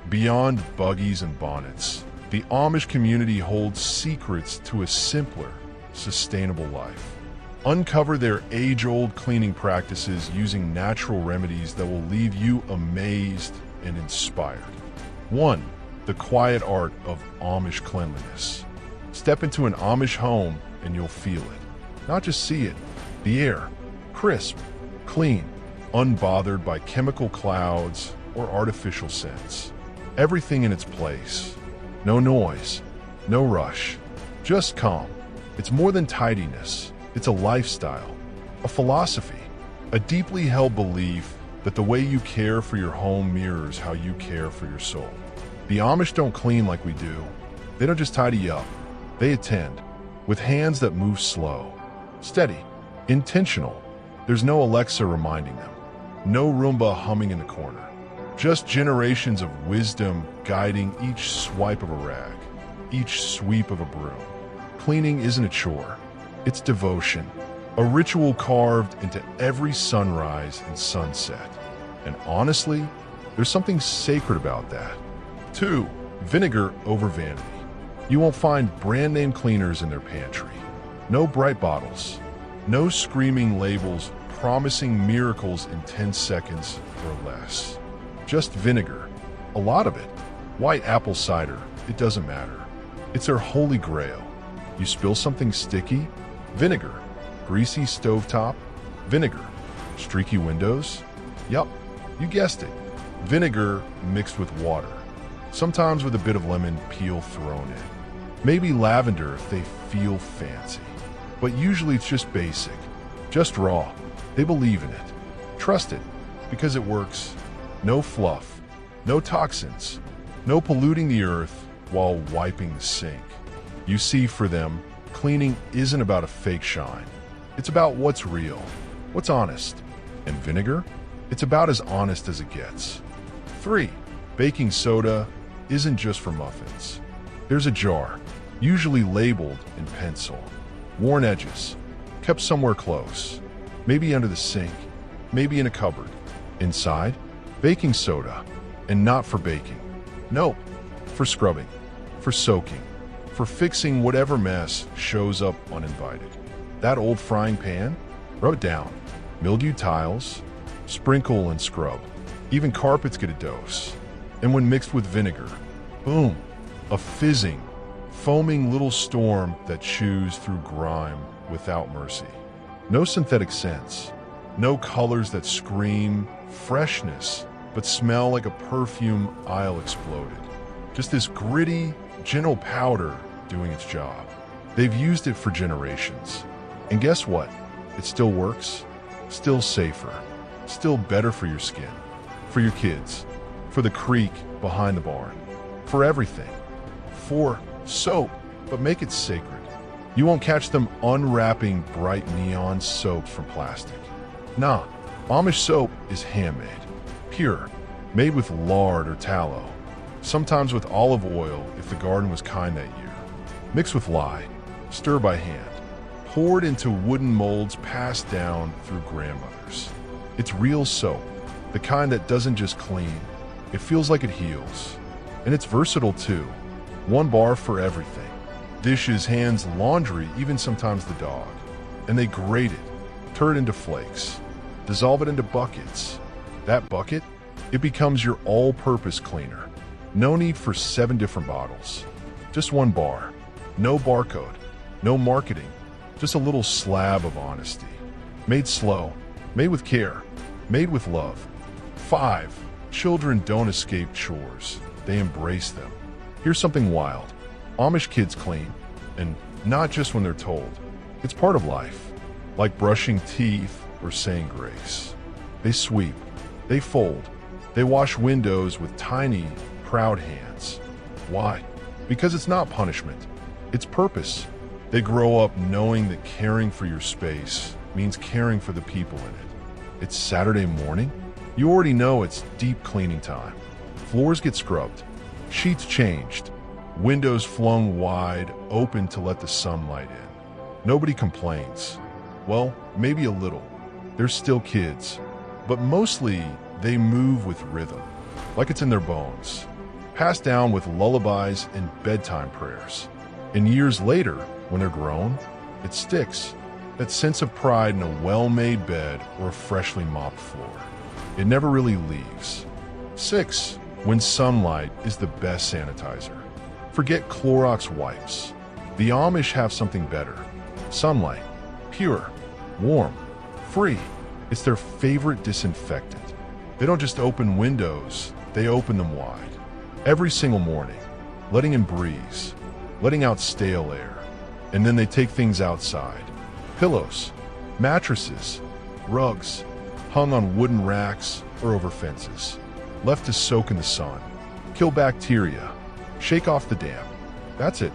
Beyond buggies and bonnets, the Amish community holds secrets to a simpler, sustainable life. Uncover their age-old cleaning practices using natural remedies that will leave you amazed and inspired. 1. The quiet art of Amish cleanliness. Step into an Amish home and you'll feel it. Not just see it. The air, crisp, clean, unbothered by chemical clouds or artificial scents. Everything in its place. No noise, no rush, just calm. It's more than tidiness. It's a lifestyle, a philosophy, a deeply held belief that the way you care for your home mirrors how you care for your soul. The Amish don't clean like we do. They don't just tidy up. They attend, with hands that move slow, steady, intentional. There's no Alexa reminding them, no Roomba humming in the corner. Just generations of wisdom guiding each swipe of a rag, each sweep of a broom. Cleaning isn't a chore. It's devotion, a ritual carved into every sunrise and sunset. And honestly, there's something sacred about that. 2. Vinegar over vanity. You won't find brand name cleaners in their pantry. No bright bottles. No screaming labels promising miracles in 10 seconds or less. Just vinegar. A lot of it. White apple cider. It doesn't matter. It's their holy grail. You spill something sticky? Vinegar. Greasy stovetop? Vinegar. Streaky windows? Yup, you guessed it. Vinegar mixed with water. Sometimes with a bit of lemon peel thrown in. Maybe lavender if they feel fancy. But usually it's just basic. Just raw. They believe in it. Trust it, because it works. No fluff. No toxins. No polluting the earth while wiping the sink. You see, for them, cleaning isn't about a fake shine. It's about what's real, what's honest. And vinegar? It's about as honest as it gets. 3. Baking soda isn't just for muffins. There's a jar, usually labeled in pencil. Worn edges, kept somewhere close. Maybe under the sink, maybe in a cupboard. Inside, baking soda, and not for baking. Nope, for scrubbing, for soaking, for fixing whatever mess shows up uninvited. That old frying pan? Rub it down. Mildew tiles? Sprinkle and scrub. Even carpets get a dose. And when mixed with vinegar, boom, a fizzing, foaming little storm that chews through grime without mercy. No synthetic scents. No colors that scream freshness but smell like a perfume aisle exploded. Just this gritty, gentle powder doing its job. They've used it for generations. And guess what? It still works, still safer, still better for your skin, for your kids, for the creek behind the barn, for everything. 4. Soap, but make it sacred. You won't catch them unwrapping bright neon soaps from plastic. Nah, Amish soap is handmade, pure, made with lard or tallow, sometimes with olive oil if the garden was kind that year. Mixed with lye, stir by hand, poured into wooden molds passed down through grandmothers. It's real soap, the kind that doesn't just clean, it feels like it heals. And it's versatile too. One bar for everything. Dishes, hands, laundry, even sometimes the dog. And they grate it, turn it into flakes, dissolve it into buckets. That bucket, it becomes your all-purpose cleaner. No need for 7 different bottles. Just one bar. No barcode. No marketing. Just a little slab of honesty. Made slow. Made with care. Made with love. 5. Children don't escape chores. They embrace them. Here's something wild. Amish kids clean. And not just when they're told. It's part of life. Like brushing teeth or saying grace. They sweep. They fold. They wash windows with tiny, proud hands. Why? Because it's not punishment. It's purpose. They grow up knowing that caring for your space means caring for the people in it. It's Saturday morning. You already know it's deep cleaning time. Floors get scrubbed. Sheets changed. Windows flung wide, open to let the sunlight in. Nobody complains. Well, maybe a little. They're still kids. But mostly, they move with rhythm, like it's in their bones. passed down with lullabies and bedtime prayers. And years later, when they're grown, it sticks. That sense of pride in a well-made bed or a freshly mopped floor. It never really leaves. 6. When sunlight is the best sanitizer. Forget Clorox wipes. The Amish have something better. Sunlight. Pure. Warm. Free. It's their favorite disinfectant. They don't just open windows, they open them wide. Every single morning, letting in breeze, letting out stale air. And then they take things outside. Pillows, mattresses, rugs, hung on wooden racks or over fences, left to soak in the sun, kill bacteria, shake off the damp. That's it.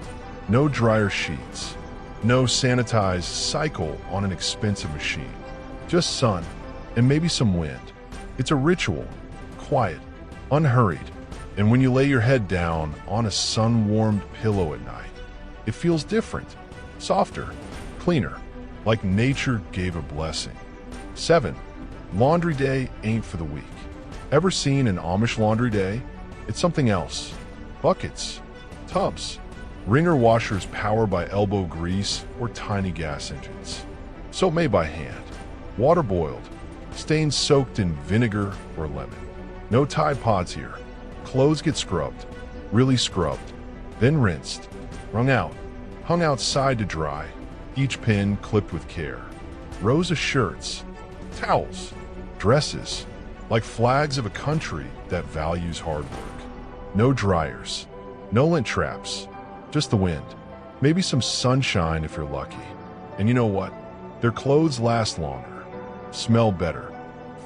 No dryer sheets, no sanitized cycle on an expensive machine. Just sun and maybe some wind. It's a ritual, quiet, unhurried. And when you lay your head down on a sun-warmed pillow at night, it feels different, softer, cleaner, like nature gave a blessing. 7. Laundry day ain't for the weak. Ever seen an Amish laundry day? It's something else. Buckets, tubs, wringer washers powered by elbow grease or tiny gas engines. Soap made by hand, water boiled, stains soaked in vinegar or lemon. No Tide Pods here. Clothes get scrubbed, really scrubbed, then rinsed, wrung out, hung outside to dry, each pin clipped with care. Rows of shirts, towels, dresses, like flags of a country that values hard work. No dryers, no lint traps, just the wind, maybe some sunshine if you're lucky. And you know what? Their clothes last longer, smell better,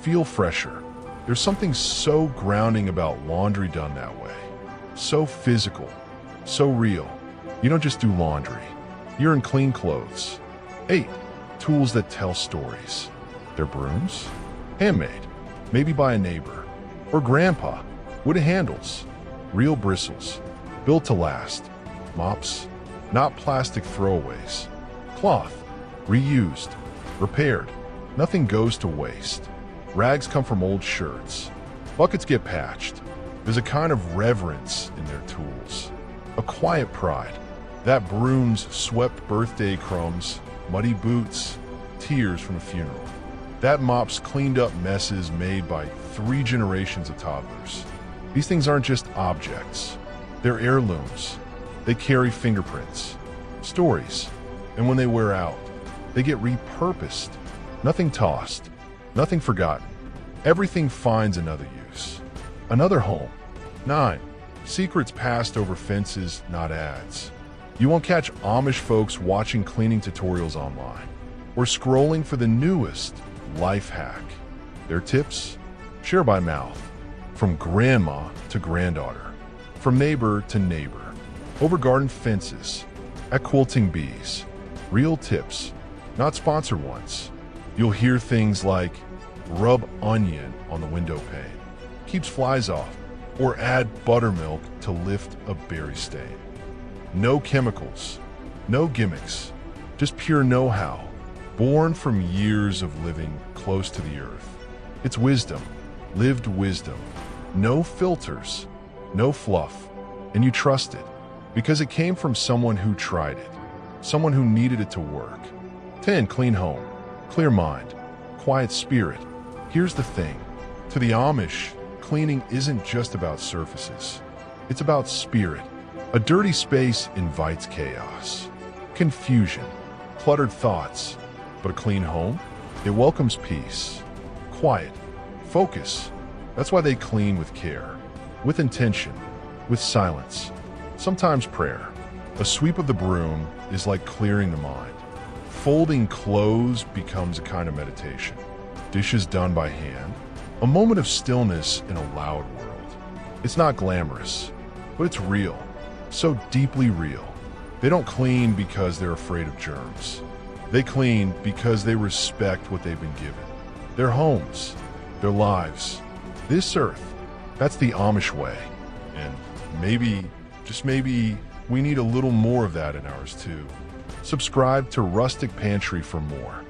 feel fresher. There's something so grounding about laundry done that way. So physical, so real. You don't just do laundry. You're in clean clothes. 8. Tools that tell stories. They're brooms, handmade, maybe by a neighbor, or grandpa. Wooden handles, real bristles, built to last. Mops, not plastic throwaways. Cloth, reused, repaired. Nothing goes to waste. Rags come from old shirts. Buckets get patched. There's a kind of reverence in their tools. A quiet pride. That broom's swept birthday crumbs, muddy boots, tears from a funeral. That mop's cleaned up messes made by 3 generations of toddlers. These things aren't just objects. They're heirlooms. They carry fingerprints, stories, and when they wear out, they get repurposed. Nothing tossed, nothing forgotten. Everything finds another use, another home. 9. Secrets passed over fences, not ads. You won't catch Amish folks watching cleaning tutorials online or scrolling for the newest life hack. Their tips? Share by mouth, from grandma to granddaughter, from neighbor to neighbor, over garden fences, at quilting bees. Real tips, not sponsored ones. You'll hear things like, rub onion on the window pane, keeps flies off, or add buttermilk to lift a berry stain. No chemicals, no gimmicks, just pure know-how, born from years of living close to the earth. It's wisdom, lived wisdom, no filters, no fluff, and you trust it because it came from someone who tried it, someone who needed it to work. 10. Clean home, clear mind, quiet spirit. Here's the thing, to the Amish, cleaning isn't just about surfaces. It's about spirit. A dirty space invites chaos, confusion, cluttered thoughts. But a clean home, it welcomes peace, quiet, focus. That's why they clean with care, with intention, with silence, sometimes prayer. A sweep of the broom is like clearing the mind. Folding clothes becomes a kind of meditation. Dishes done by hand, a moment of stillness in a loud world. It's not glamorous, but it's real, so deeply real. They don't clean because they're afraid of germs. They clean because they respect what they've been given. Their homes, their lives, this earth. That's the Amish way. And maybe, just maybe, we need a little more of that in ours too. Subscribe to Rustic Pantry for more.